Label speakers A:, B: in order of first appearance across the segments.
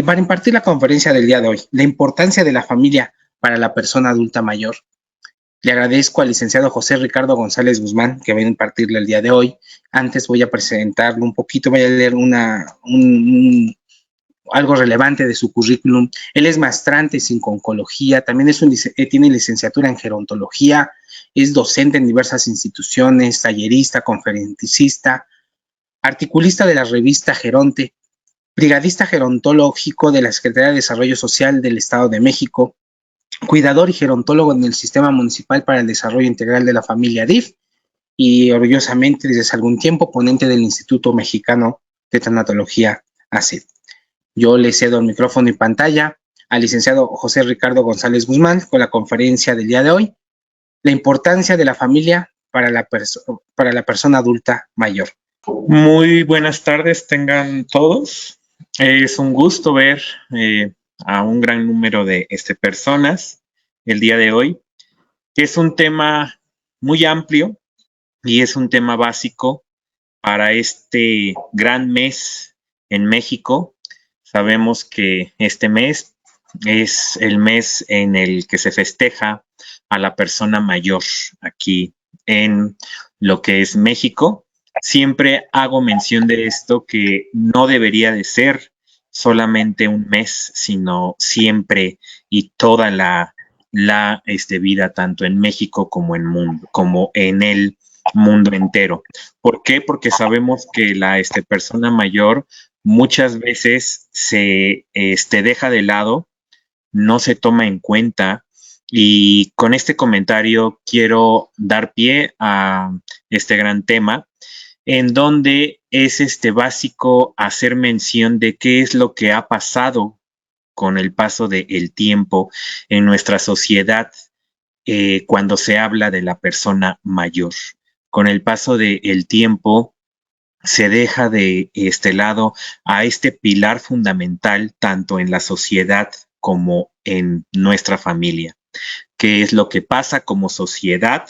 A: Y para impartir la conferencia del día de hoy, la importancia de la familia para la persona adulta mayor, le agradezco al licenciado José Ricardo González Guzmán que va a impartirle el día de hoy. Antes voy a presentarlo un poquito, voy a leer algo relevante de su currículum. Él es maestrante en oncología, también tiene licenciatura en gerontología, es docente en diversas instituciones, tallerista, conferencista, articulista de la revista Geronte, brigadista gerontológico de la Secretaría de Desarrollo Social del Estado de México, cuidador y gerontólogo en el Sistema Municipal para el Desarrollo Integral de la Familia DIF y orgullosamente desde hace algún tiempo ponente del Instituto Mexicano de Tanatología ACID. Yo le cedo el micrófono y pantalla al licenciado José Ricardo González Guzmán con la conferencia del día de hoy, la importancia de la familia para la persona adulta mayor.
B: Muy buenas tardes tengan todos. Es un gusto ver a un gran número de personas el día de hoy. Es un tema muy amplio y es un tema básico para este gran mes en México. Sabemos que este mes es el mes en el que se festeja a la persona mayor aquí en lo que es México. Siempre hago mención de esto, que no debería de ser solamente un mes, sino siempre y toda la vida, tanto en México como en el mundo entero. ¿Por qué? Porque sabemos que la persona mayor muchas veces se deja de lado, no se toma en cuenta, y con este comentario quiero dar pie a este gran tema, en donde es básico hacer mención de qué es lo que ha pasado con el paso del tiempo en nuestra sociedad cuando se habla de la persona mayor. Con el paso del tiempo se deja de lado a este pilar fundamental tanto en la sociedad como en nuestra familia. ¿Qué es lo que pasa como sociedad,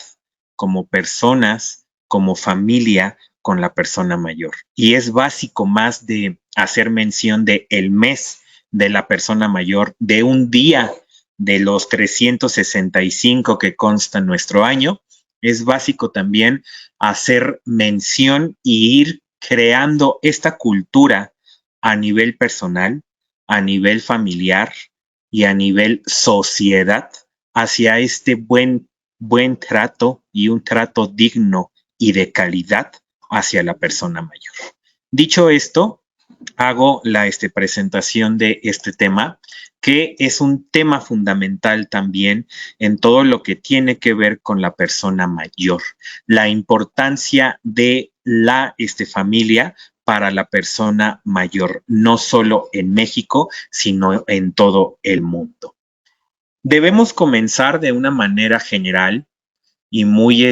B: como personas, como familia con la persona mayor? Y es básico más de hacer mención de el mes de la persona mayor, de un día de los 365 que consta nuestro año. Es básico también hacer mención y ir creando esta cultura a nivel personal, a nivel familiar y a nivel sociedad hacia este buen trato y un trato digno y de calidad hacia la persona mayor. Dicho esto, hago la presentación de este tema, que es un tema fundamental también en todo lo que tiene que ver con la persona mayor, la importancia de la familia para la persona mayor, no solo en México, sino en todo el mundo. Debemos comenzar de una manera general y muy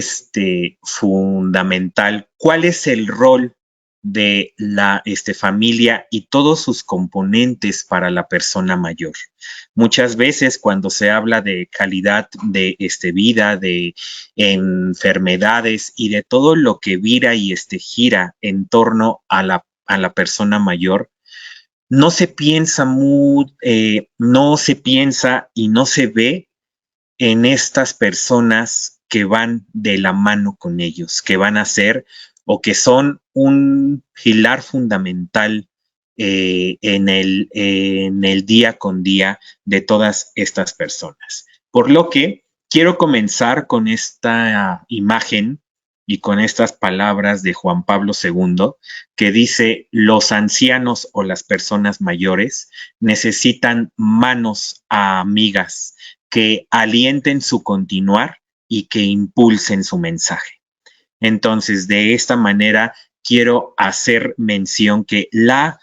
B: fundamental. ¿Cuál es el rol de la familia y todos sus componentes para la persona mayor? Muchas veces cuando se habla de calidad de vida, de enfermedades y de todo lo que vira y gira en torno a la persona mayor, no se piensa no se piensa y no se ve en estas personas que van de la mano con ellos, que van a ser o que son un pilar fundamental en el día con día de todas estas personas. Por lo que quiero comenzar con esta imagen y con estas palabras de Juan Pablo II, que dice: los ancianos o las personas mayores necesitan manos amigas que alienten su continuar y que impulsen su mensaje. Entonces, de esta manera, quiero hacer mención que la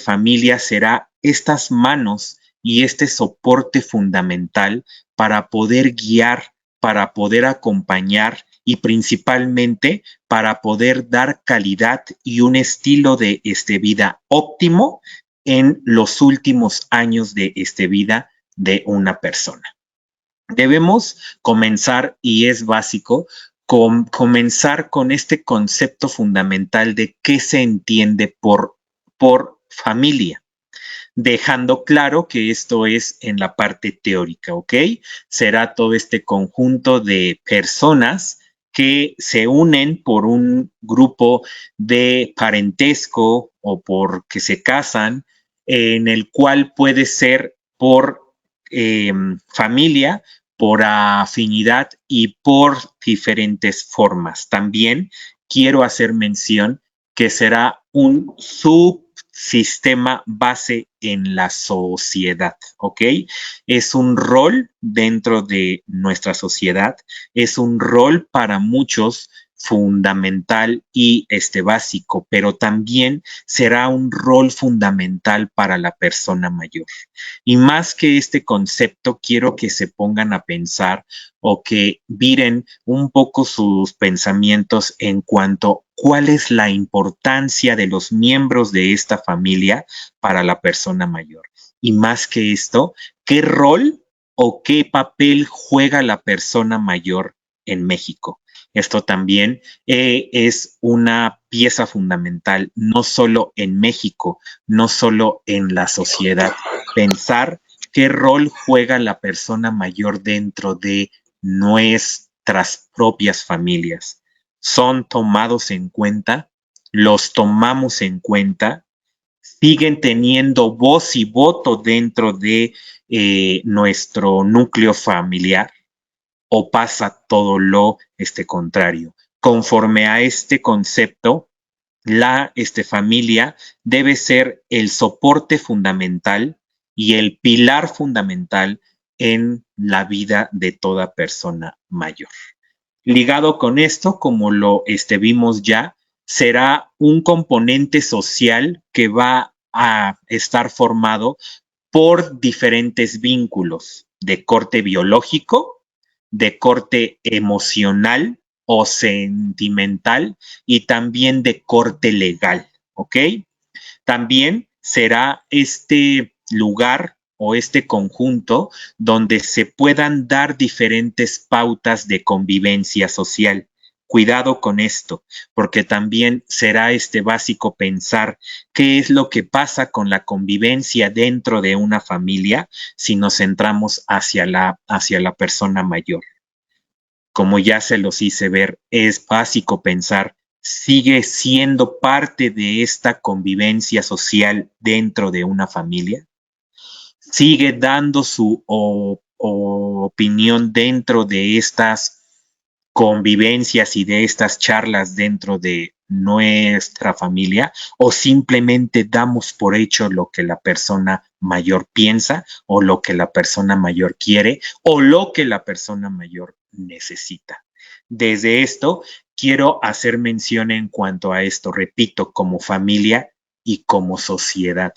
B: familia será estas manos y este soporte fundamental para poder guiar, para poder acompañar y principalmente para poder dar calidad y un estilo de vida óptimo en los últimos años de vida de una persona. Debemos comenzar, y es básico, comenzar con este concepto fundamental de qué se entiende por familia. dejando claro que esto es en la parte teórica, ¿ok? Será todo este conjunto de personas que se unen por un grupo de parentesco o porque se casan, en el cual puede ser por familia, por afinidad y por diferentes formas. También quiero hacer mención que será un subsistema base en la sociedad, ¿ok? Es un rol dentro de nuestra sociedad, es un rol para muchos fundamental y básico, pero también será un rol fundamental para la persona mayor. Y más que este concepto, quiero que se pongan a pensar o que viren un poco sus pensamientos en cuanto a cuál es la importancia de los miembros de esta familia para la persona mayor. Y más que esto, ¿qué rol o qué papel juega la persona mayor en México? Esto también es una pieza fundamental, no solo en México, no solo en la sociedad. Pensar qué rol juega la persona mayor dentro de nuestras propias familias. ¿Son tomados en cuenta? ¿Los tomamos en cuenta? ¿Siguen teniendo voz y voto dentro de nuestro núcleo familiar? ¿O pasa todo lo contrario? Conforme a este concepto, la familia debe ser el soporte fundamental y el pilar fundamental en la vida de toda persona mayor. Ligado con esto, como lo vimos ya, será un componente social que va a estar formado por diferentes vínculos de corte biológico, de corte emocional o sentimental y también de corte legal, ¿ok? También será este lugar o este conjunto donde se puedan dar diferentes pautas de convivencia social. Cuidado con esto, porque también será básico pensar qué es lo que pasa con la convivencia dentro de una familia si nos centramos hacia la persona mayor. Como ya se los hice ver, es básico pensar, ¿sigue siendo parte de esta convivencia social dentro de una familia? ¿Sigue dando su opinión dentro de estas convivencias y de estas charlas dentro de nuestra familia? ¿O simplemente damos por hecho lo que la persona mayor piensa o lo que la persona mayor quiere o lo que la persona mayor necesita? Desde esto, quiero hacer mención en cuanto a esto, repito, como familia y como sociedad.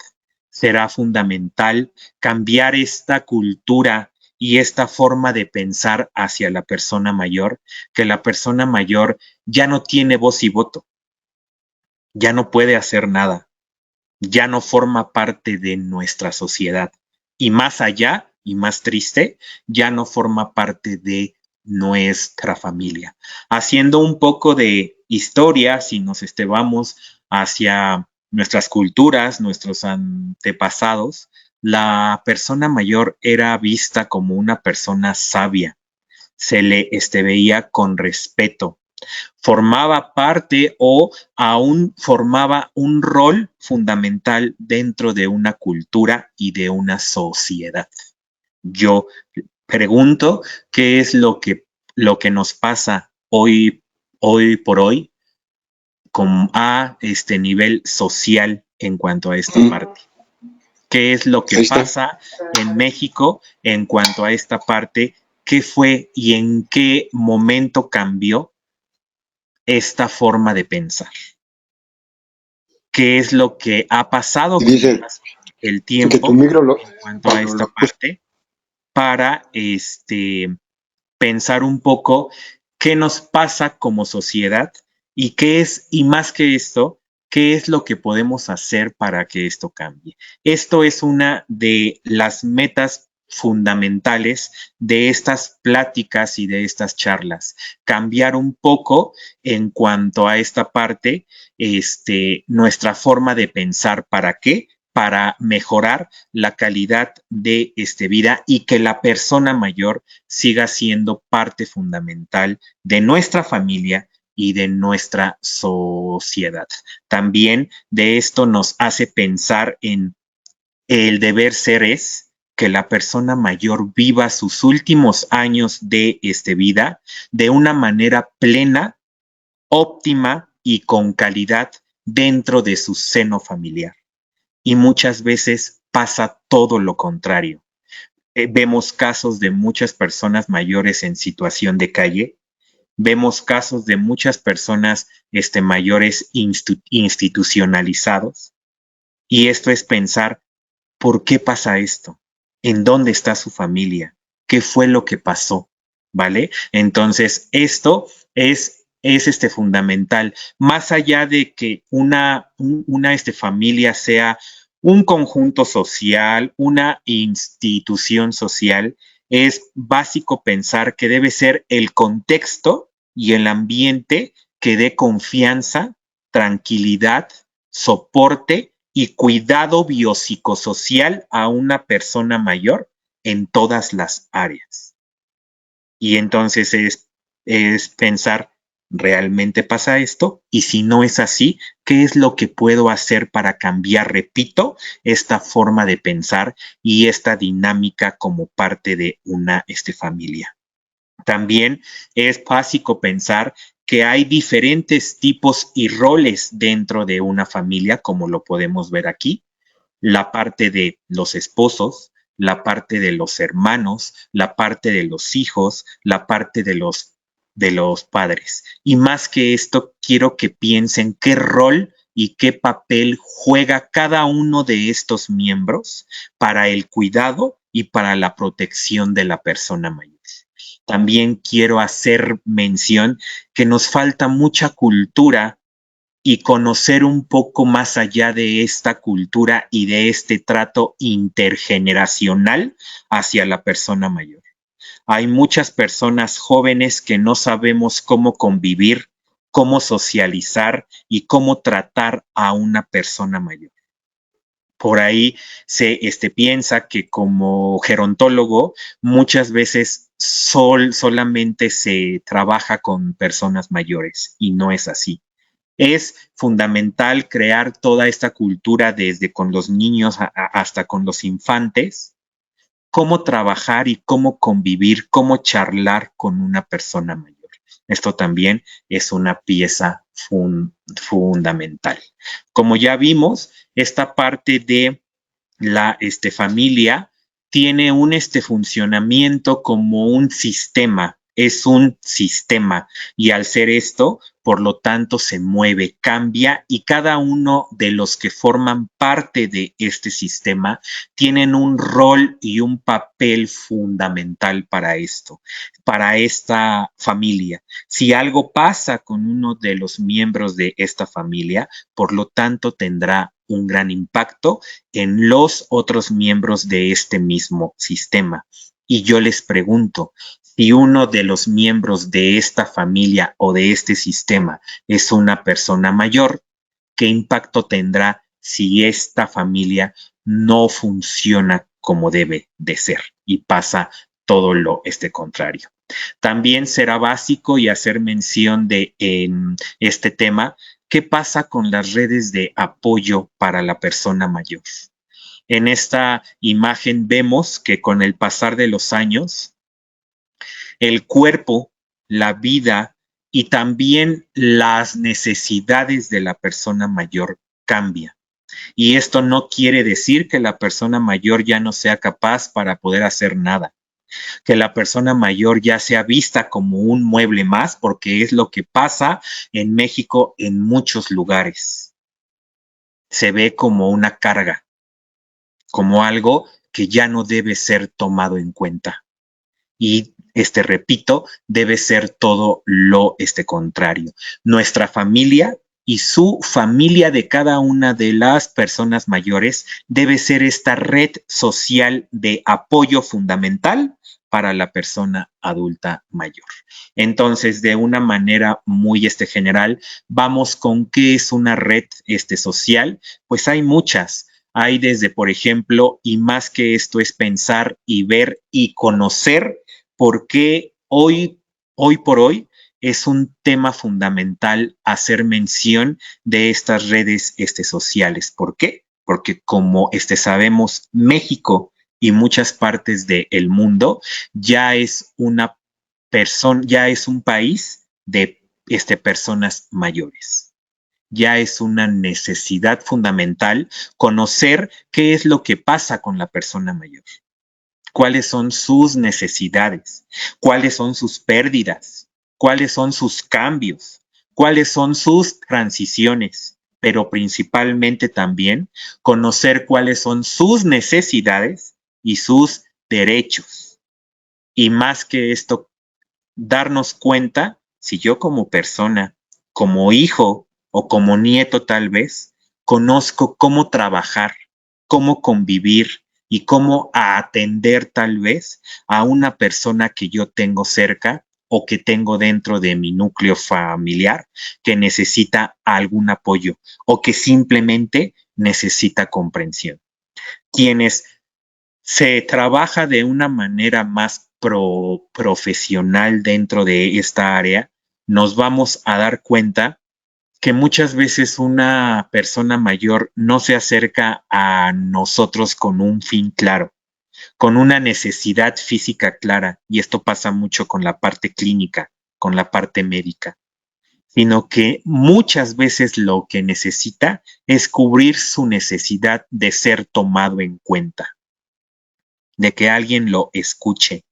B: Será fundamental cambiar esta cultura y esta forma de pensar hacia la persona mayor, que la persona mayor ya no tiene voz y voto, ya no puede hacer nada, ya no forma parte de nuestra sociedad. Y más allá, y más triste, ya no forma parte de nuestra familia. Haciendo un poco de historia, si nos vamos hacia nuestras culturas, nuestros antepasados, la persona mayor era vista como una persona sabia, se le veía con respeto, formaba parte o aún formaba un rol fundamental dentro de una cultura y de una sociedad. Yo pregunto, ¿qué es lo que nos pasa hoy por hoy a este nivel social en cuanto a esta parte? ¿Qué es lo que pasa en México en cuanto a esta parte? ¿Qué fue y en qué momento cambió esta forma de pensar? ¿Qué es lo que ha pasado con el tiempo en cuanto a esta parte para pensar un poco qué nos pasa como sociedad y qué es, y más que esto, qué es lo que podemos hacer para que esto cambie? Esto es una de las metas fundamentales de estas pláticas y de estas charlas, cambiar un poco en cuanto a esta parte, nuestra forma de pensar. ¿Para qué? para mejorar la calidad de vida y que la persona mayor siga siendo parte fundamental de nuestra familia y de nuestra sociedad. También de esto nos hace pensar en el deber ser es que la persona mayor viva sus últimos años de vida de una manera plena, óptima y con calidad dentro de su seno familiar. Y muchas veces pasa todo lo contrario. Vemos casos de muchas personas mayores en situación de calle, vemos casos de muchas personas mayores institucionalizados, y esto es pensar, ¿por qué pasa esto? ¿En dónde está su familia? ¿Qué fue lo que pasó? ¿Vale? Entonces, esto es fundamental. Más allá de que una familia sea un conjunto social, una institución social, es básico pensar que debe ser el contexto y el ambiente que dé confianza, tranquilidad, soporte y cuidado biopsicosocial a una persona mayor en todas las áreas. Y entonces es pensar, ¿realmente pasa esto? Y si no es así, ¿qué es lo que puedo hacer para cambiar, repito, esta forma de pensar y esta dinámica como parte de una familia? También es básico pensar que hay diferentes tipos y roles dentro de una familia, como lo podemos ver aquí. La parte de los esposos, la parte de los hermanos, la parte de los hijos, la parte de los padres. Y más que esto, quiero que piensen qué rol y qué papel juega cada uno de estos miembros para el cuidado y para la protección de la persona mayor. También quiero hacer mención que nos falta mucha cultura y conocer un poco más allá de esta cultura y de este trato intergeneracional hacia la persona mayor. Hay muchas personas jóvenes que no sabemos cómo convivir, cómo socializar y cómo tratar a una persona mayor. Por ahí se piensa que como gerontólogo muchas veces solamente se trabaja con personas mayores y no es así. Es fundamental crear toda esta cultura desde con los niños hasta con los infantes, cómo trabajar y cómo convivir, cómo charlar con una persona mayor. Esto también es una pieza fundamental. Como ya vimos, esta parte de la familia tiene un funcionamiento como un sistema, es un sistema y al ser esto, por lo tanto, se mueve, cambia y cada uno de los que forman parte de este sistema tienen un rol y un papel fundamental para esto, para esta familia. Si algo pasa con uno de los miembros de esta familia, por lo tanto, tendrá un gran impacto en los otros miembros de este mismo sistema. Y yo les pregunto, si uno de los miembros de esta familia o de este sistema es una persona mayor, ¿qué impacto tendrá si esta familia no funciona como debe de ser y pasa todo lo contrario? También será básico y hacer mención de en este tema, ¿qué pasa con las redes de apoyo para la persona mayor? En esta imagen vemos que con el pasar de los años, el cuerpo, la vida y también las necesidades de la persona mayor cambian. Y esto no quiere decir que la persona mayor ya no sea capaz para poder hacer nada, que la persona mayor ya sea vista como un mueble más, porque es lo que pasa en México en muchos lugares. Se ve como una carga, como algo que ya no debe ser tomado en cuenta. Y repito, debe ser todo lo contrario. Nuestra familia y su familia de cada una de las personas mayores debe ser esta red social de apoyo fundamental para la persona adulta mayor. Entonces, de una manera muy general, vamos con qué es una red social. Pues hay muchas. Hay desde, por ejemplo, y más que esto es pensar y ver y conocer por qué hoy por hoy es un tema fundamental hacer mención de estas redes sociales. ¿Por qué? Porque como sabemos, México y muchas partes del mundo ya es una persona, ya es un país de personas mayores. Ya es una necesidad fundamental conocer qué es lo que pasa con la persona mayor, cuáles son sus necesidades, cuáles son sus pérdidas, cuáles son sus cambios, cuáles son sus transiciones, pero principalmente también conocer cuáles son sus necesidades y sus derechos. Y más que esto, darnos cuenta si yo como persona, como hijo o como nieto tal vez, conozco cómo trabajar, cómo convivir y cómo atender tal vez a una persona que yo tengo cerca o que tengo dentro de mi núcleo familiar que necesita algún apoyo o que simplemente necesita comprensión. Quienes se trabaja de una manera más profesional dentro de esta área, nos vamos a dar cuenta que muchas veces una persona mayor no se acerca a nosotros con un fin claro, con una necesidad física clara, y esto pasa mucho con la parte clínica, con la parte médica, sino que muchas veces lo que necesita es cubrir su necesidad de ser tomado en cuenta, de que alguien lo escuche,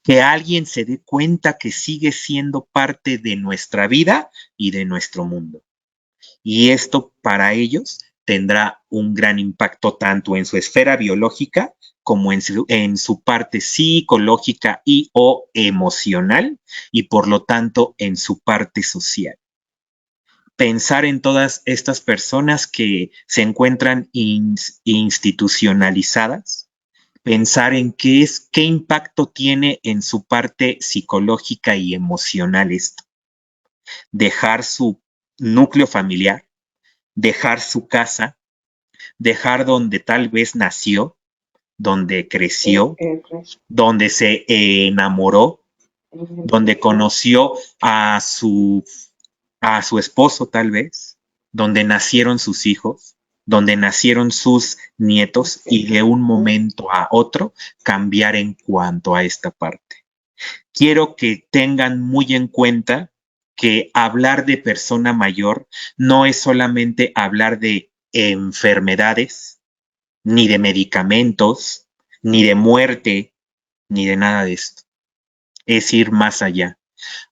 B: que alguien se dé cuenta que sigue siendo parte de nuestra vida y de nuestro mundo. Y esto para ellos tendrá un gran impacto tanto en su esfera biológica como en su parte psicológica y o emocional y por lo tanto en su parte social. Pensar en todas estas personas que se encuentran institucionalizadas, pensar en qué impacto tiene en su parte psicológica y emocional esto. Dejar su núcleo familiar, dejar su casa, dejar donde tal vez nació, donde creció, donde se enamoró, donde conoció a su esposo tal vez, donde nacieron sus hijos, donde nacieron sus nietos y de un momento a otro cambiar en cuanto a esta parte. Quiero que tengan muy en cuenta que hablar de persona mayor no es solamente hablar de enfermedades, ni de medicamentos, ni de muerte, ni de nada de esto. Es ir más allá.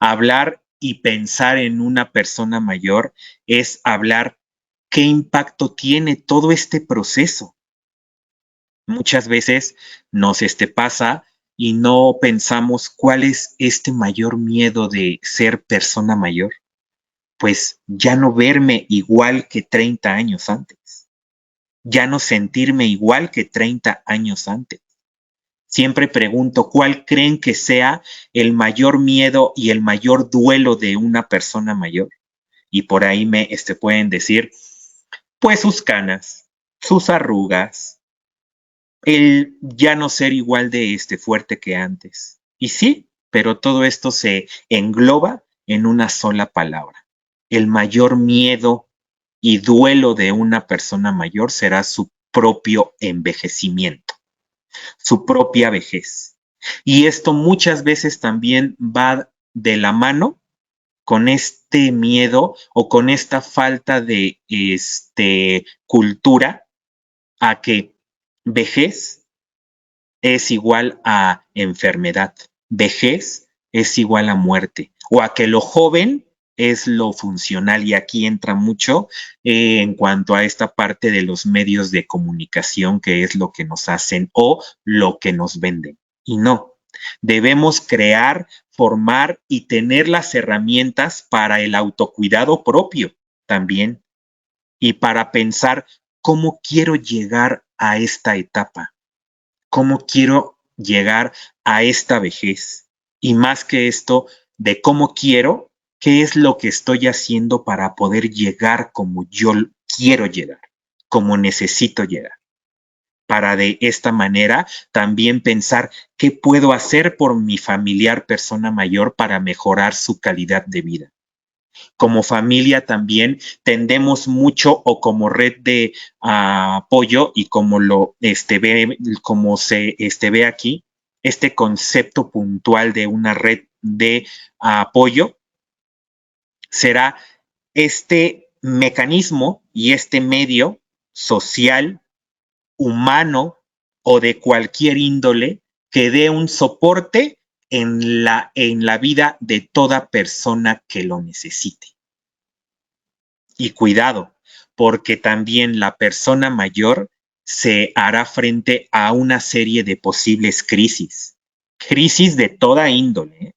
B: Hablar y pensar en una persona mayor es hablar qué impacto tiene todo este proceso. Muchas veces nos pasa y no pensamos cuál es este mayor miedo de ser persona mayor. Pues ya no verme igual que 30 años antes. Ya no sentirme igual que 30 años antes. Siempre pregunto, ¿cuál creen que sea el mayor miedo y el mayor duelo de una persona mayor? Y por ahí me pueden decir, pues sus canas, sus arrugas, el ya no ser igual de fuerte que antes. Y sí, pero todo esto se engloba en una sola palabra. El mayor miedo y duelo de una persona mayor será su propio envejecimiento, su propia vejez. Y esto muchas veces también va de la mano con este miedo o con esta falta de cultura a que vejez es igual a enfermedad, vejez es igual a muerte, o a que lo joven es lo funcional. Y aquí entra mucho en cuanto a esta parte de los medios de comunicación, que es lo que nos hacen o lo que nos venden. Y no, debemos crear, formar y tener las herramientas para el autocuidado propio también y para pensar cómo quiero llegar a esta etapa, cómo quiero llegar a esta vejez. Y más que esto, de cómo quiero, qué es lo que estoy haciendo para poder llegar como yo quiero llegar, como necesito llegar. para de esta manera también pensar qué puedo hacer por mi familiar persona mayor para mejorar su calidad de vida. Como familia también tendemos mucho o como red de apoyo y como como se ve aquí, este concepto puntual de una red de apoyo será este mecanismo y este medio social, humano o de cualquier índole que dé un soporte en la vida de toda persona que lo necesite. Y cuidado, porque también la persona mayor se hará frente a una serie de posibles crisis de toda índole,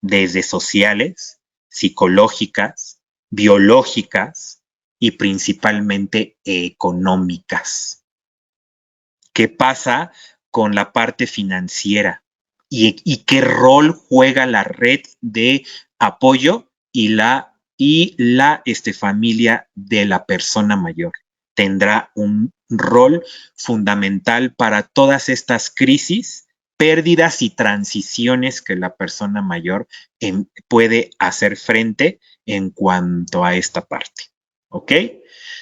B: desde sociales, psicológicas, biológicas y principalmente económicas. ¿Qué pasa con la parte financiera? ¿Y qué rol juega la red de apoyo y la familia de la persona mayor? Tendrá un rol fundamental para todas estas crisis, pérdidas y transiciones que la persona mayor puede hacer frente en cuanto a esta parte. ¿Ok?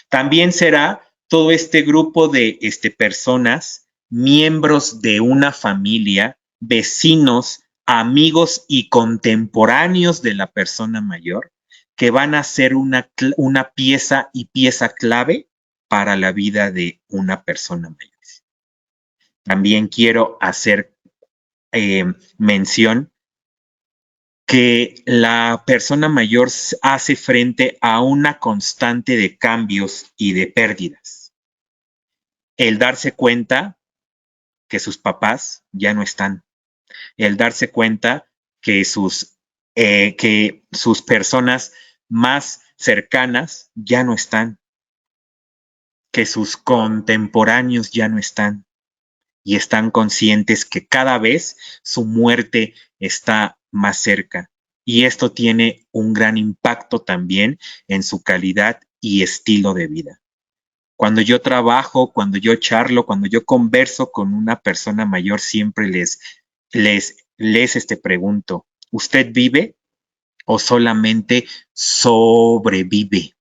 B: También será todo este grupo de personas, miembros de una familia, vecinos, amigos y contemporáneos de la persona mayor, que van a ser una pieza y pieza clave para la vida de una persona mayor. También quiero hacer mención que la persona mayor hace frente a una constante de cambios y de pérdidas. El darse cuenta que sus papás ya no están, el darse cuenta que sus personas más cercanas ya no están, que sus contemporáneos ya no están y están conscientes que cada vez su muerte está más cerca. Y esto tiene un gran impacto también en su calidad y estilo de vida. Cuando yo trabajo, cuando yo charlo, cuando yo converso con una persona mayor, siempre les pregunto, ¿usted vive o solamente sobrevive?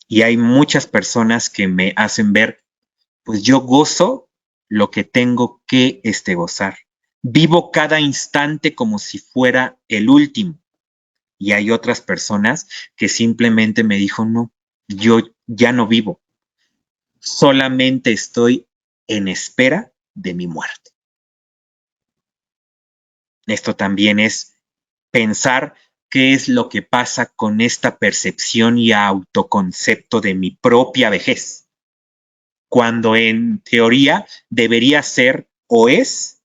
B: Y hay muchas personas que me hacen ver, pues yo gozo lo que tengo que gozar. Vivo cada instante como si fuera el último. Y hay otras personas que simplemente me dijo, no, yo ya no vivo. Solamente estoy en espera de mi muerte. Esto también es pensar qué es lo que pasa con esta percepción y autoconcepto de mi propia vejez, cuando en teoría debería ser o es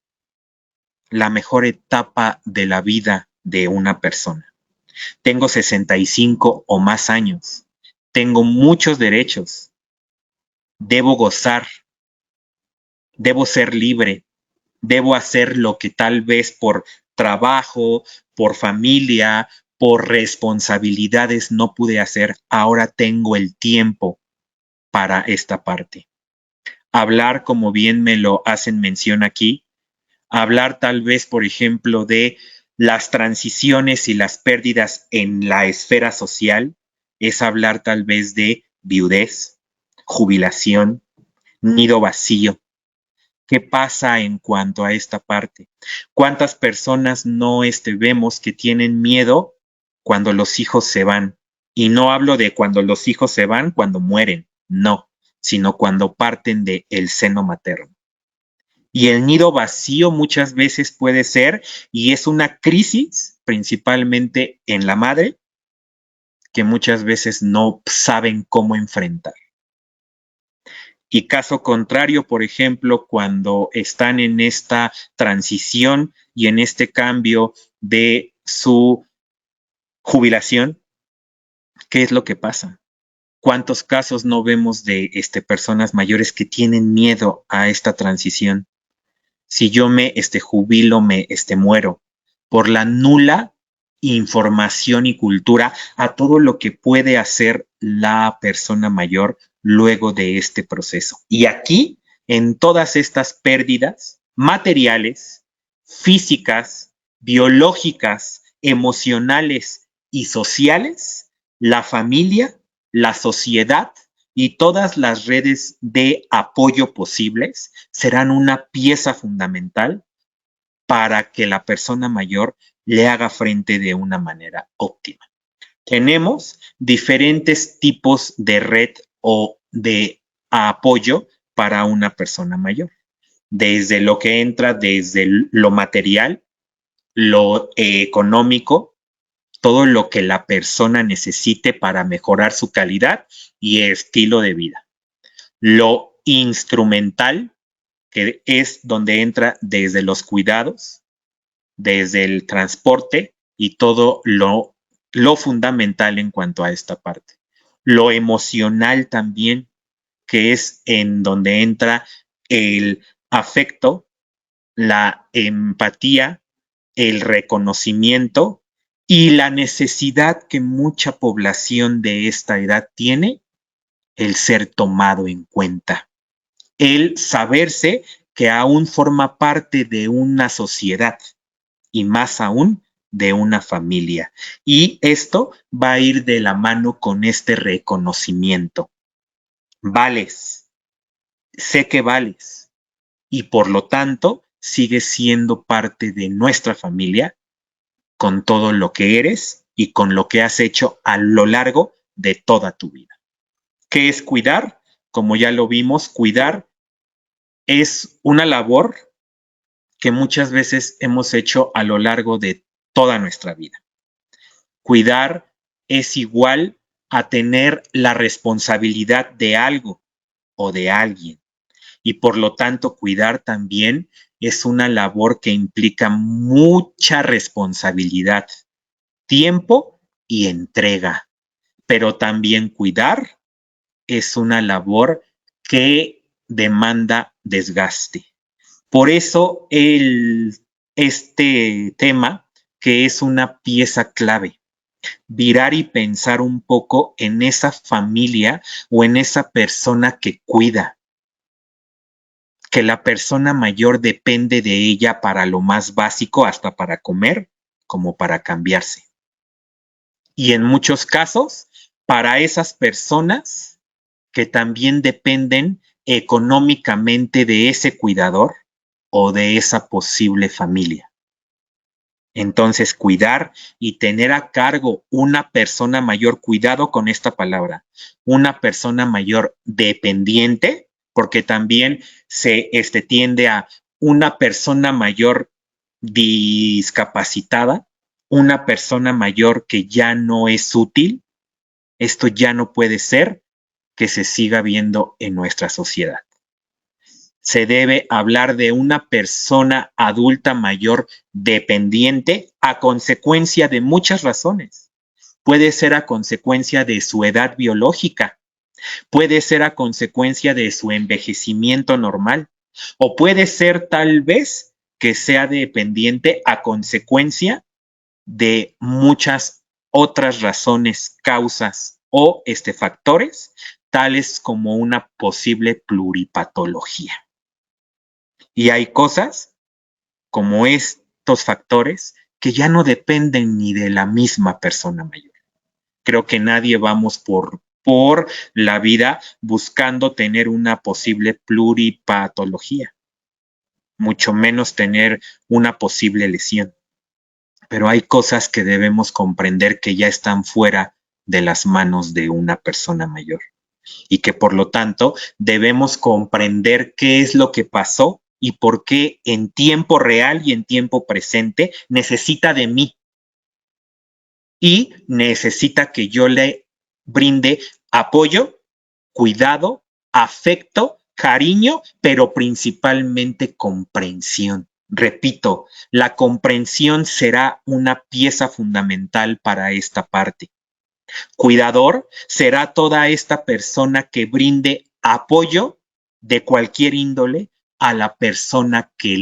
B: la mejor etapa de la vida de una persona. Tengo 65 o más años, tengo muchos derechos, debo gozar, debo ser libre, debo hacer lo que tal vez por trabajo, por familia, por responsabilidades no pude hacer. Ahora tengo el tiempo para esta parte. Hablar, como bien me lo hacen mención aquí, hablar tal vez, por ejemplo, de las transiciones y las pérdidas en la esfera social, es hablar tal vez de viudez, jubilación, nido vacío. ¿Qué pasa en cuanto a esta parte? ¿Cuántas personas no vemos que tienen miedo cuando los hijos se van? Y no hablo de cuando los hijos se van, cuando mueren, no, sino cuando parten del seno materno. Y el nido vacío muchas veces puede ser, y es una crisis principalmente en la madre, que muchas veces no saben cómo enfrentar. Y caso contrario, por ejemplo, cuando están en esta transición y en este cambio de su jubilación, ¿qué es lo que pasa? ¿Cuántos casos no vemos de personas mayores que tienen miedo a esta transición? Si yo me jubilo, me muero por la nula información y cultura a todo lo que puede hacer la persona mayor luego de este proceso. Y aquí en todas estas pérdidas materiales, físicas, biológicas, emocionales y sociales, la familia, la sociedad y todas las redes de apoyo posibles serán una pieza fundamental para que la persona mayor le haga frente de una manera óptima. Tenemos diferentes tipos de red o de apoyo para una persona mayor, desde lo que entra desde lo material, lo económico, todo lo que la persona necesite para mejorar su calidad y estilo de vida. Lo instrumental, que es donde entra desde los cuidados, desde el transporte y todo lo fundamental en cuanto a esta parte. Lo emocional también, que es en donde entra el afecto, la empatía, el reconocimiento y la necesidad que mucha población de esta edad tiene, el ser tomado en cuenta, el saberse que aún forma parte de una sociedad y más aún de una familia. Y esto va a ir de la mano con este reconocimiento. Vales, sé que vales y por lo tanto sigues siendo parte de nuestra familia con todo lo que eres y con lo que has hecho a lo largo de toda tu vida. ¿Qué es cuidar? Como ya lo vimos, cuidar es una labor que muchas veces hemos hecho a lo largo de toda nuestra vida. Cuidar es igual a tener la responsabilidad de algo o de alguien. Y por lo tanto, cuidar también es una labor que implica mucha responsabilidad, tiempo y entrega. Pero también cuidar es una labor que demanda desgaste. Por eso este tema, que es una pieza clave, virar y pensar un poco en esa familia o en esa persona que cuida, que la persona mayor depende de ella para lo más básico, hasta para comer, como para cambiarse. Y en muchos casos, para esas personas que también dependen económicamente de ese cuidador o de esa posible familia. Entonces, cuidar y tener a cargo una persona mayor, cuidado con esta palabra, una persona mayor dependiente, porque también se tiende a una persona mayor discapacitada, una persona mayor que ya no es útil. Esto ya no puede ser que se siga viendo en nuestra sociedad. Se debe hablar de una persona adulta mayor dependiente a consecuencia de muchas razones. Puede ser a consecuencia de su edad biológica, puede ser a consecuencia de su envejecimiento normal, o puede ser tal vez que sea dependiente a consecuencia de muchas otras razones, causas o factores, tales como una posible pluripatología. Y hay cosas como estos factores que ya no dependen ni de la misma persona mayor. Creo que nadie vamos por la vida buscando tener una posible pluripatología, mucho menos tener una posible lesión. Pero hay cosas que debemos comprender que ya están fuera de las manos de una persona mayor y que por lo tanto debemos comprender qué es lo que pasó y por qué en tiempo real y en tiempo presente necesita de mí y necesita que yo le brinde apoyo, cuidado, afecto, cariño, pero principalmente comprensión. Repito, la comprensión será una pieza fundamental para esta parte. Cuidador será toda esta persona que brinde apoyo de cualquier índole a la persona que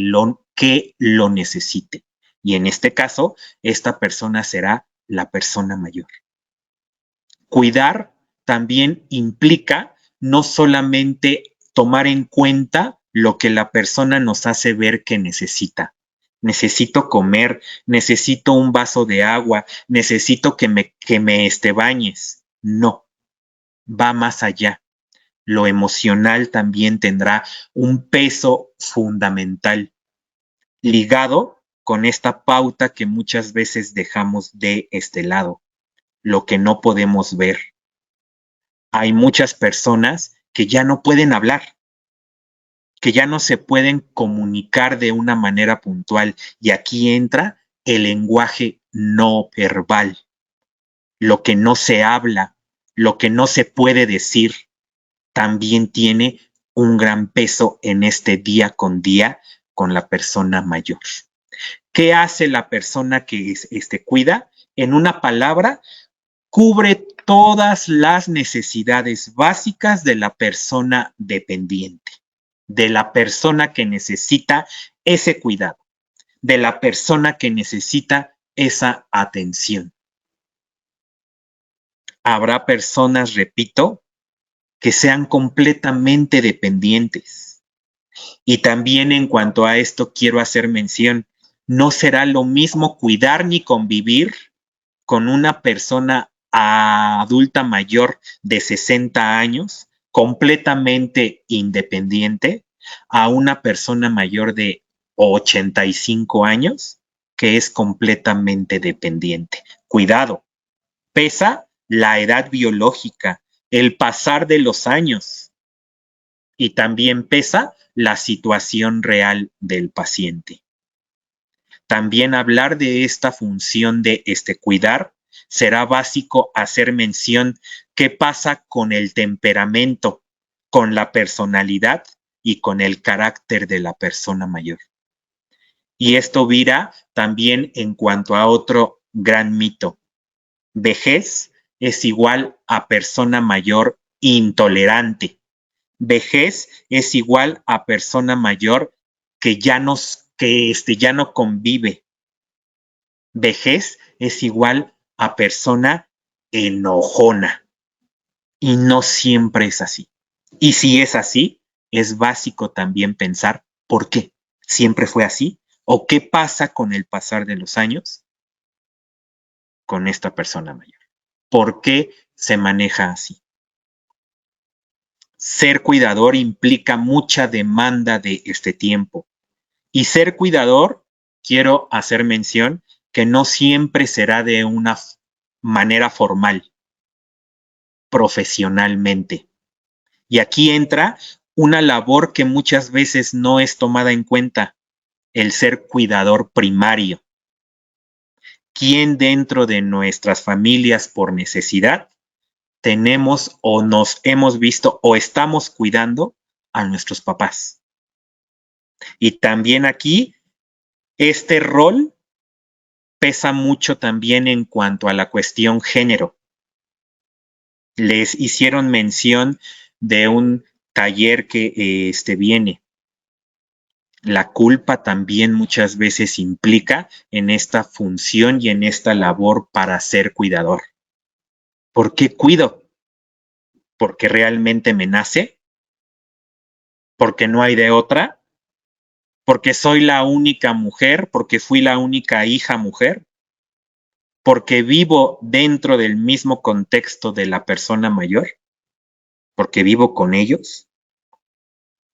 B: lo necesite. Y en este caso, esta persona será la persona mayor. Cuidar también implica no solamente tomar en cuenta lo que la persona nos hace ver que necesita. Necesito comer, necesito un vaso de agua, necesito que me bañes. No, va más allá. Lo emocional también tendrá un peso fundamental ligado con esta pauta que muchas veces dejamos de este lado, lo que no podemos ver. Hay muchas personas que ya no pueden hablar, que ya no se pueden comunicar de una manera puntual, y aquí entra el lenguaje no verbal, lo que no se habla, lo que no se puede decir, también tiene un gran peso en este día con la persona mayor. ¿Qué hace la persona que cuida? En una palabra, cubre todas las necesidades básicas de la persona dependiente, de la persona que necesita ese cuidado, de la persona que necesita esa atención. Habrá personas, repito, que sean completamente dependientes. Y también en cuanto a esto quiero hacer mención, no será lo mismo cuidar ni convivir con una persona adulta mayor de 60 años, completamente independiente, a una persona mayor de 85 años que es completamente dependiente. Cuidado, pesa la edad biológica, el pasar de los años, y también pesa la situación real del paciente. También hablar de esta función de cuidar, será básico hacer mención qué pasa con el temperamento, con la personalidad y con el carácter de la persona mayor. Y esto vira también en cuanto a otro gran mito. Vejez es igual a persona mayor intolerante. Vejez es igual a persona mayor que ya no convive. Vejez es igual a persona enojona. Y no siempre es así. Y si es así, es básico también pensar por qué. ¿Siempre fue así? ¿O qué pasa con el pasar de los años con esta persona mayor? ¿Por qué se maneja así? Ser cuidador implica mucha demanda de este tiempo. Y ser cuidador, quiero hacer mención, que no siempre será de una manera formal, profesionalmente. Y aquí entra una labor que muchas veces no es tomada en cuenta, el ser cuidador primario. ¿Quién dentro de nuestras familias por necesidad tenemos o nos hemos visto o estamos cuidando a nuestros papás? Y también aquí, este rol pesa mucho también en cuanto a la cuestión género. Les hicieron mención de un taller que viene. La culpa también muchas veces implica en esta función y en esta labor para ser cuidador. ¿Por qué cuido? ¿Porque realmente me nace? ¿Porque no hay de otra? ¿Porque soy la única mujer? ¿Porque fui la única hija mujer? ¿Porque vivo dentro del mismo contexto de la persona mayor? ¿Porque vivo con ellos?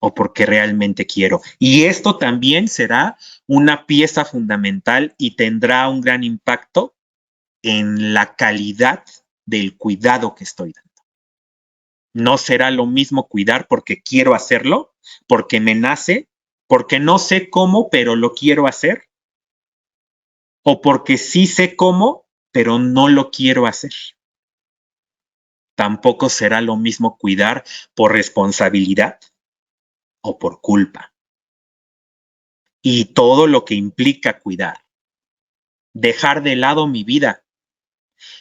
B: ¿O porque realmente quiero? Y esto también será una pieza fundamental y tendrá un gran impacto en la calidad del cuidado que estoy dando. No será lo mismo cuidar porque quiero hacerlo, porque me nace, porque no sé cómo, pero lo quiero hacer, o porque sí sé cómo, pero no lo quiero hacer. Tampoco será lo mismo cuidar por responsabilidad o por culpa. Y todo lo que implica cuidar. Dejar de lado mi vida,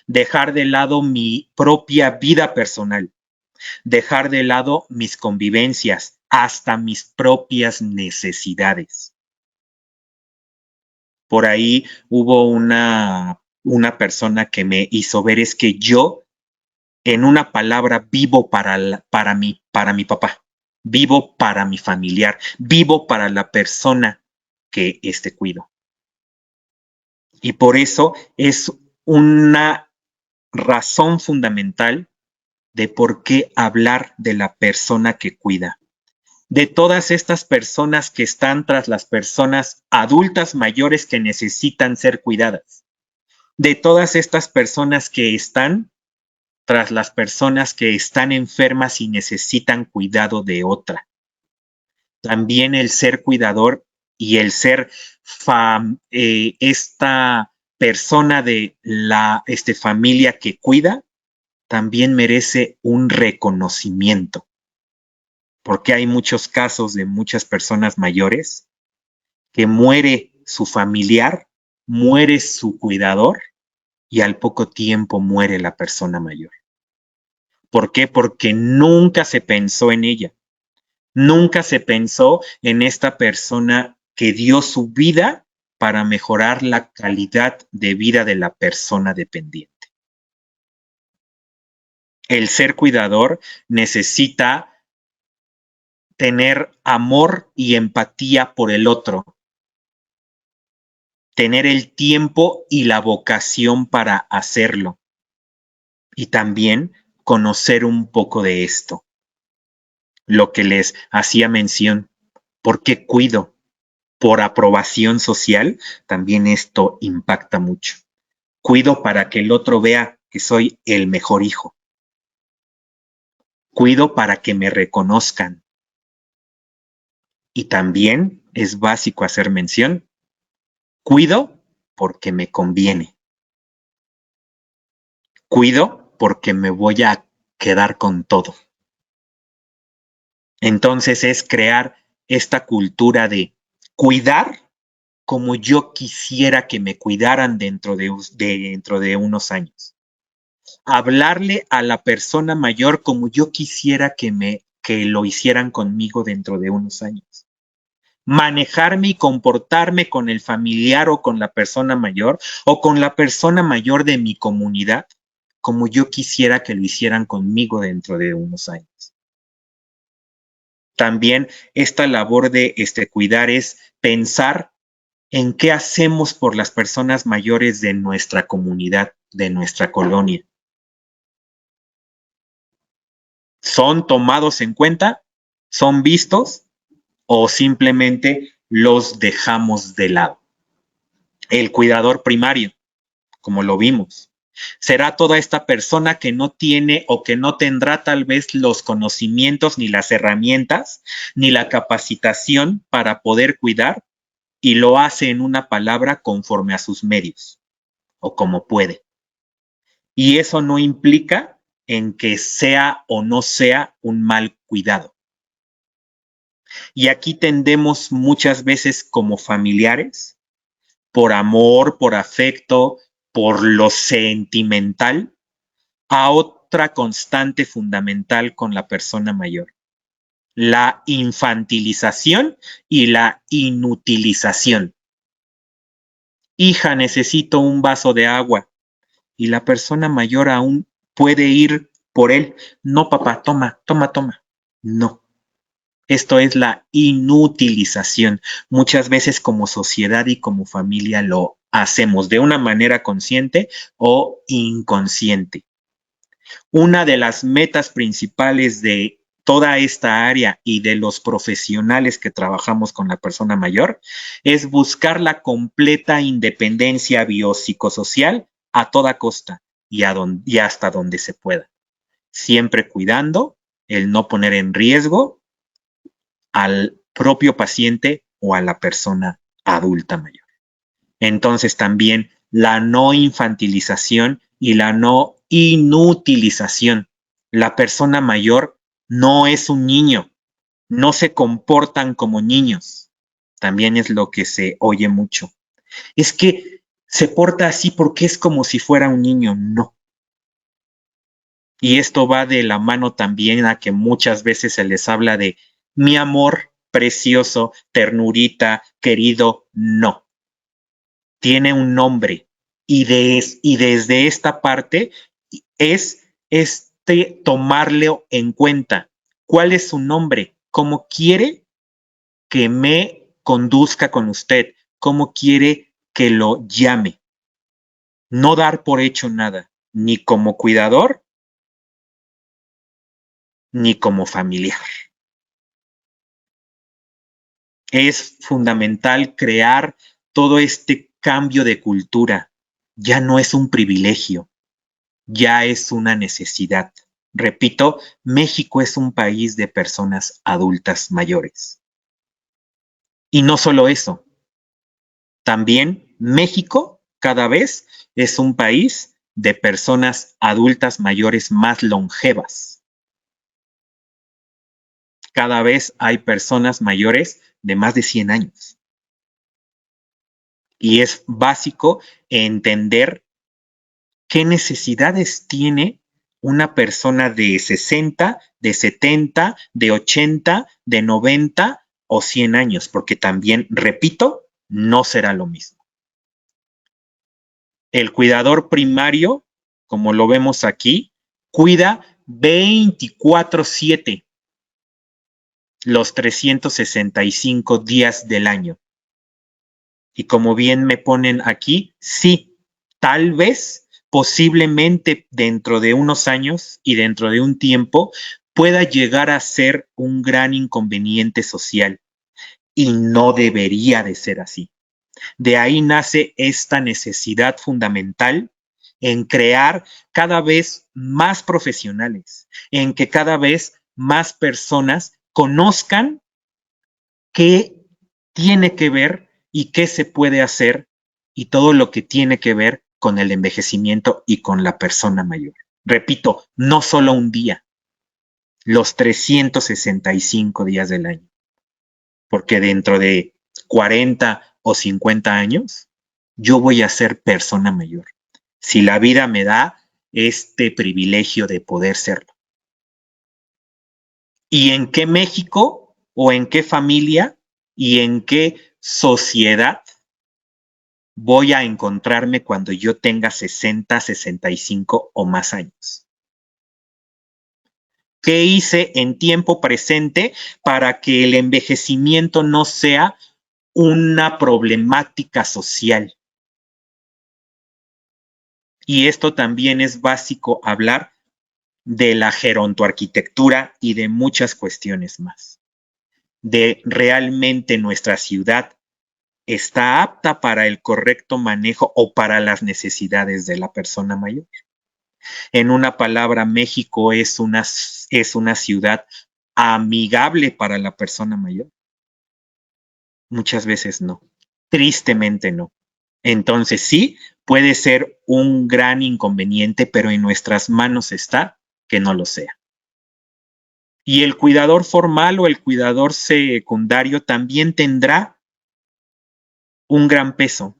B: dejar de lado mi propia vida personal, dejar de lado mis convivencias, hasta mis propias necesidades. Por ahí hubo una persona que me hizo ver, es que yo, en una palabra, vivo para mi papá. vivo para mi familiar, vivo para la persona que cuido. Y por eso es una razón fundamental de por qué hablar de la persona que cuida. De todas estas personas que están tras las personas adultas mayores que necesitan ser cuidadas. De todas estas personas que están tras las personas que están enfermas y necesitan cuidado de otra. También el ser cuidador y el ser esta persona de la familia que cuida también merece un reconocimiento, porque hay muchos casos de muchas personas mayores que muere su familiar, muere su cuidador y al poco tiempo muere la persona mayor. ¿Por qué? Porque nunca se pensó en ella, nunca se pensó en esta persona que dio su vida para mejorar la calidad de vida de la persona dependiente. El ser cuidador necesita tener amor y empatía por el otro, tener el tiempo y la vocación para hacerlo y también conocer un poco de esto. Lo que les hacía mención, ¿por qué cuido? Por aprobación social, también esto impacta mucho. Cuido para que el otro vea que soy el mejor hijo. Cuido para que me reconozcan. Y también es básico hacer mención, cuido porque me conviene. Cuido porque me voy a quedar con todo. Entonces es crear esta cultura de cuidar como yo quisiera que me cuidaran dentro de unos años. Hablarle a la persona mayor como yo quisiera que lo hicieran conmigo dentro de unos años. Manejarme y comportarme con el familiar o con la persona mayor o con la persona mayor de mi comunidad como yo quisiera que lo hicieran conmigo dentro de unos años. También esta labor de cuidar es pensar en qué hacemos por las personas mayores de nuestra comunidad, de nuestra colonia. ¿Son tomados en cuenta? ¿Son vistos? ¿O simplemente los dejamos de lado? El cuidador primario, como lo vimos, será toda esta persona que no tiene o que no tendrá tal vez los conocimientos ni las herramientas ni la capacitación para poder cuidar y lo hace en una palabra conforme a sus medios o como puede. Y eso no implica en que sea o no sea un mal cuidado. Y aquí tendemos muchas veces como familiares, por amor, por afecto, por lo sentimental, a otra constante fundamental con la persona mayor, la infantilización y la inutilización. Hija, necesito un vaso de agua. Y la persona mayor aún puede ir por él. No, papá, toma. No. Esto es la inutilización. Muchas veces como sociedad y como familia lo hacemos de una manera consciente o inconsciente. Una de las metas principales de toda esta área y de los profesionales que trabajamos con la persona mayor es buscar la completa independencia biopsicosocial a toda costa y hasta donde se pueda, siempre cuidando el no poner en riesgo al propio paciente o a la persona adulta mayor. Entonces también la no infantilización y la no inutilización. La persona mayor no es un niño, no se comportan como niños. También es lo que se oye mucho. Es que se porta así porque es como si fuera un niño. No. Y esto va de la mano también a que muchas veces se les habla de mi amor precioso, ternurita, querido. No. Tiene un nombre y desde esta parte es tomarlo en cuenta. ¿Cuál es su nombre? cómo quiere que me conduzca con usted, cómo quiere que lo llame. No dar por hecho nada, ni como cuidador, ni como familiar. Es fundamental crear todo este cambio de cultura. Ya no es un privilegio, ya es una necesidad. Repito, México es un país de personas adultas mayores. Y no solo eso, también México cada vez es un país de personas adultas mayores más longevas. Cada vez hay personas mayores de más de 100 años. Y es básico entender qué necesidades tiene una persona de 60, de 70, de 80, de 90 o 100 años, porque también, repito, no será lo mismo. El cuidador primario, como lo vemos aquí, cuida 24/7 los 365 días del año. Y como bien me ponen aquí, sí, tal vez, posiblemente dentro de unos años y dentro de un tiempo, pueda llegar a ser un gran inconveniente social. Y no debería de ser así. De ahí nace esta necesidad fundamental en crear cada vez más profesionales, en que cada vez más personas conozcan qué tiene que ver y qué se puede hacer y todo lo que tiene que ver con el envejecimiento y con la persona mayor. Repito, no solo un día, los 365 días del año, porque dentro de 40 o 50 años yo voy a ser persona mayor, si la vida me da este privilegio de poder serlo. ¿Y en qué México o en qué familia y en qué sociedad voy a encontrarme cuando yo tenga 60, 65 o más años? ¿Qué hice en tiempo presente para que el envejecimiento no sea una problemática social? Y esto también es básico hablar de la gerontoarquitectura y de muchas cuestiones más. De realmente nuestra ciudad está apta para el correcto manejo o para las necesidades de la persona mayor. En una palabra, México es una ciudad amigable para la persona mayor. Muchas veces no, tristemente no. Entonces sí, puede ser un gran inconveniente, pero en nuestras manos está que no lo sea. Y el cuidador formal o el cuidador secundario también tendrá un gran peso.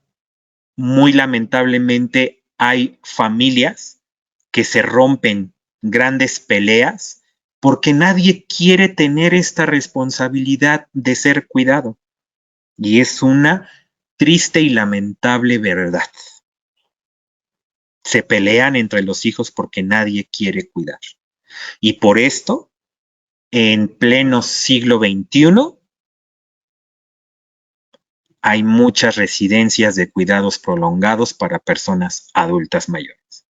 B: Muy lamentablemente hay familias que se rompen grandes peleas porque nadie quiere tener esta responsabilidad de ser cuidado. Y es una triste y lamentable verdad. Se pelean entre los hijos porque nadie quiere cuidar. Y por esto, en pleno siglo XXI, hay muchas residencias de cuidados prolongados para personas adultas mayores,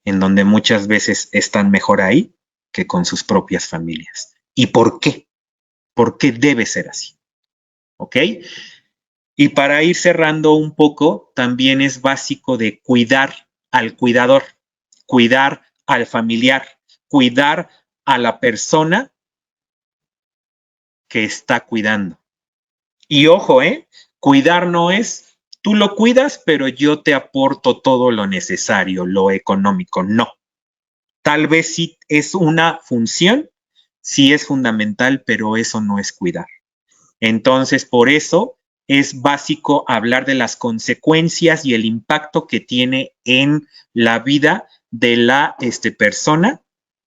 B: en donde muchas veces están mejor ahí que con sus propias familias. ¿Y por qué? ¿Por qué debe ser así? ¿Ok? Y para ir cerrando un poco, también es básico de cuidar al cuidador, cuidar al familiar, cuidar a la persona que está cuidando. Y ojo, cuidar no es tú lo cuidas, pero yo te aporto todo lo necesario, lo económico. No. Tal vez sí es una función, sí es fundamental, pero eso no es cuidar. Entonces, por eso es básico hablar de las consecuencias y el impacto que tiene en la vida de la persona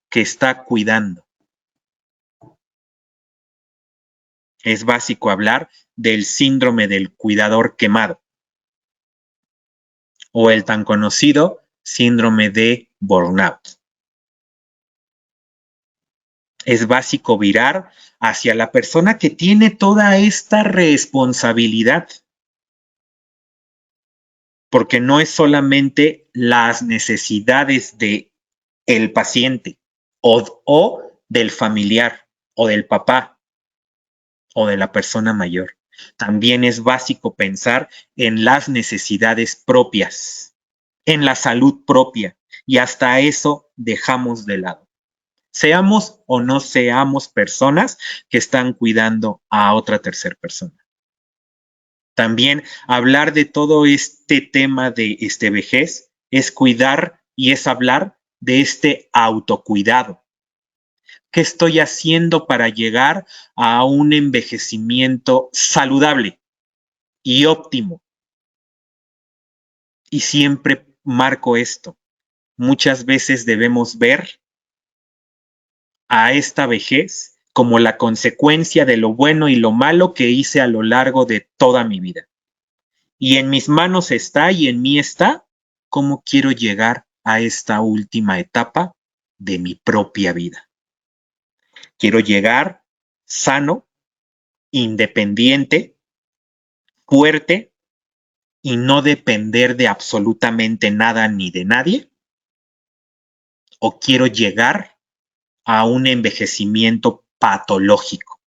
B: que está cuidando. Es básico hablar del síndrome del cuidador quemado o el tan conocido síndrome de burnout. Es básico virar hacia la persona que tiene toda esta responsabilidad, porque no es solamente las necesidades de el paciente o del familiar o del papá o de la persona mayor. También es básico pensar en las necesidades propias, en la salud propia, y hasta eso dejamos de lado. Seamos o no seamos personas que están cuidando a otra tercera persona. También hablar de todo este tema de vejez es cuidar y es hablar de este autocuidado. ¿Qué estoy haciendo para llegar a un envejecimiento saludable y óptimo? Y siempre marco esto. Muchas veces debemos ver a esta vejez como la consecuencia de lo bueno y lo malo que hice a lo largo de toda mi vida. Y en mis manos está y en mí está cómo quiero llegar a esta última etapa de mi propia vida. Quiero llegar sano, independiente, fuerte y no depender de absolutamente nada ni de nadie. O quiero llegar a un envejecimiento patológico,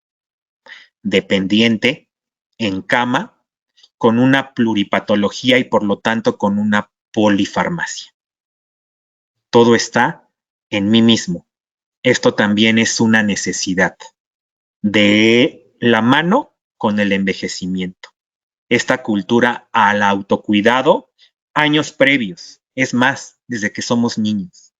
B: dependiente, en cama, con una pluripatología y por lo tanto con una polifarmacia. Todo está en mí mismo. Esto también es una necesidad de la mano con el envejecimiento. Esta cultura al autocuidado, años previos, es más, desde que somos niños.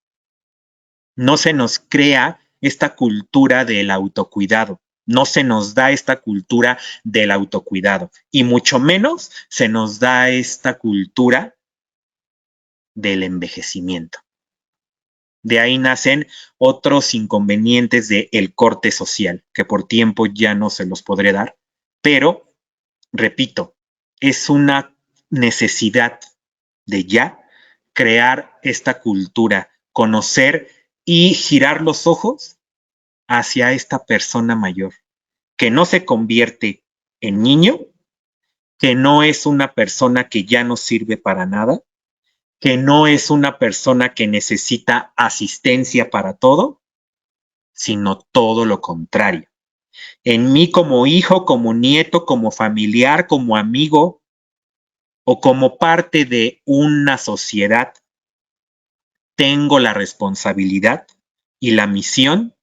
B: No se nos crea esta cultura del autocuidado, no se nos da esta cultura del autocuidado y mucho menos se nos da esta cultura del envejecimiento. De ahí nacen otros inconvenientes del corte social, que por tiempo ya no se los podré dar, pero, repito, es una necesidad de ya crear esta cultura, conocer y girar los ojos hacia esta persona mayor, que no se convierte en niño, que no es una persona que ya no sirve para nada, que no es una persona que necesita asistencia para todo, sino todo lo contrario. En mí como hijo, como nieto, como familiar, como amigo o como parte de una sociedad, tengo la responsabilidad y la misión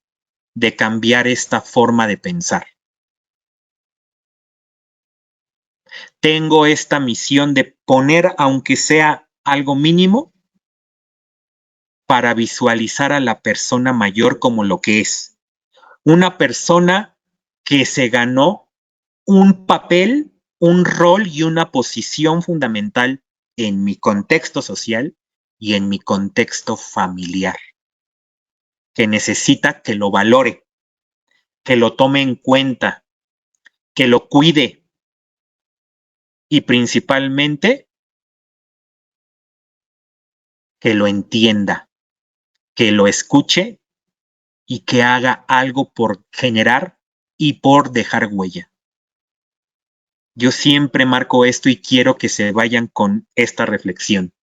B: de cambiar esta forma de pensar. Tengo esta misión de poner, aunque sea algo mínimo, para visualizar a la persona mayor como lo que es. Una persona que se ganó un papel, un rol y una posición fundamental en mi contexto social y en mi contexto familiar, que necesita que lo valore, que lo tome en cuenta, que lo cuide y principalmente que lo entienda, que lo escuche y que haga algo por generar y por dejar huella. Yo siempre marco esto y quiero que se vayan con esta reflexión.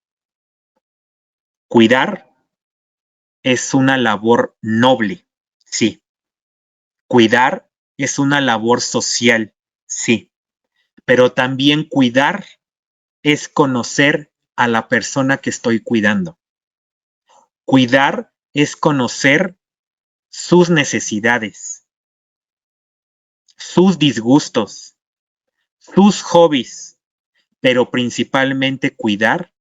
B: Cuidar es una labor noble, sí. Cuidar es una labor social, sí. Pero también cuidar es conocer a la persona que estoy cuidando. Cuidar es conocer sus necesidades, sus disgustos, sus hobbies, pero principalmente cuidar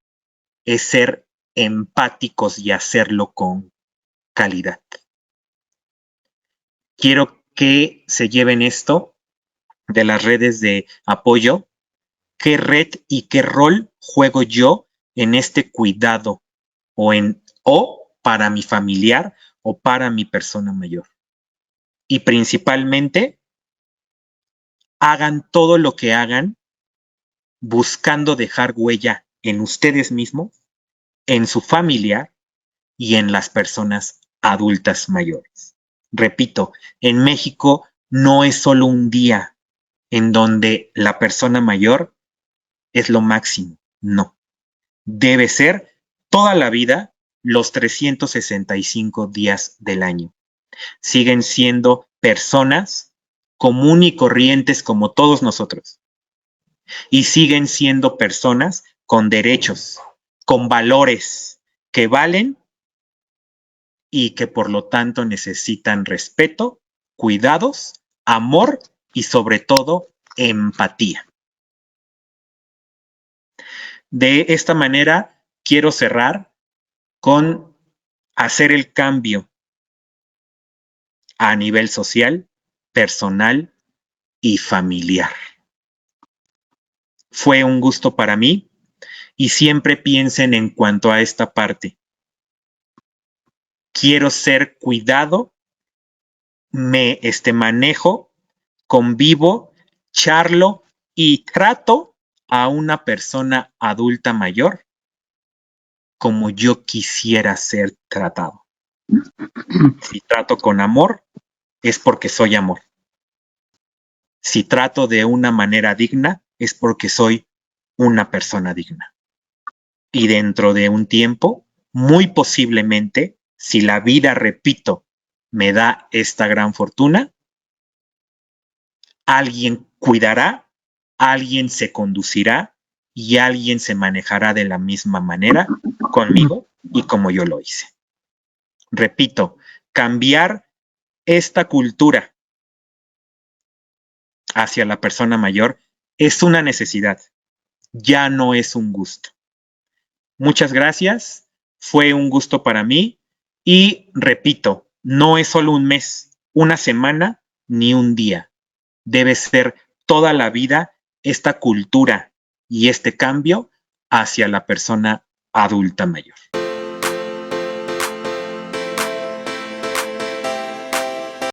B: es ser empáticos y hacerlo con calidad. Quiero que se lleven esto de las redes de apoyo. ¿Qué red y qué rol juego yo en este cuidado o para mi familiar o para mi persona mayor? Y principalmente, hagan todo lo que hagan buscando dejar huella en ustedes mismos, en su familiar y en las personas adultas mayores. Repito, en México no es solo un día en donde la persona mayor es lo máximo, no. Debe ser toda la vida, los 365 días del año. Siguen siendo personas común y corrientes como todos nosotros. Y siguen siendo personas con derechos, con valores que valen y que por lo tanto necesitan respeto, cuidados, amor y sobre todo empatía. De esta manera quiero cerrar con hacer el cambio a nivel social, personal y familiar. Fue un gusto para mí y siempre piensen en cuanto a esta parte. Quiero ser cuidado, me manejo, convivo, charlo y trato a una persona adulta mayor como yo quisiera ser tratado. Si trato con amor, es porque soy amor. Si trato de una manera digna, es porque soy una persona digna. Y dentro de un tiempo, muy posiblemente, si la vida, repito, me da esta gran fortuna, alguien cuidará, alguien se conducirá y alguien se manejará de la misma manera conmigo y como yo lo hice. Repito, cambiar esta cultura hacia la persona mayor es una necesidad, ya no es un gusto. Muchas gracias, fue un gusto para mí y repito, no es solo un mes, una semana ni un día. Debe ser toda la vida esta cultura y este cambio hacia la persona adulta mayor.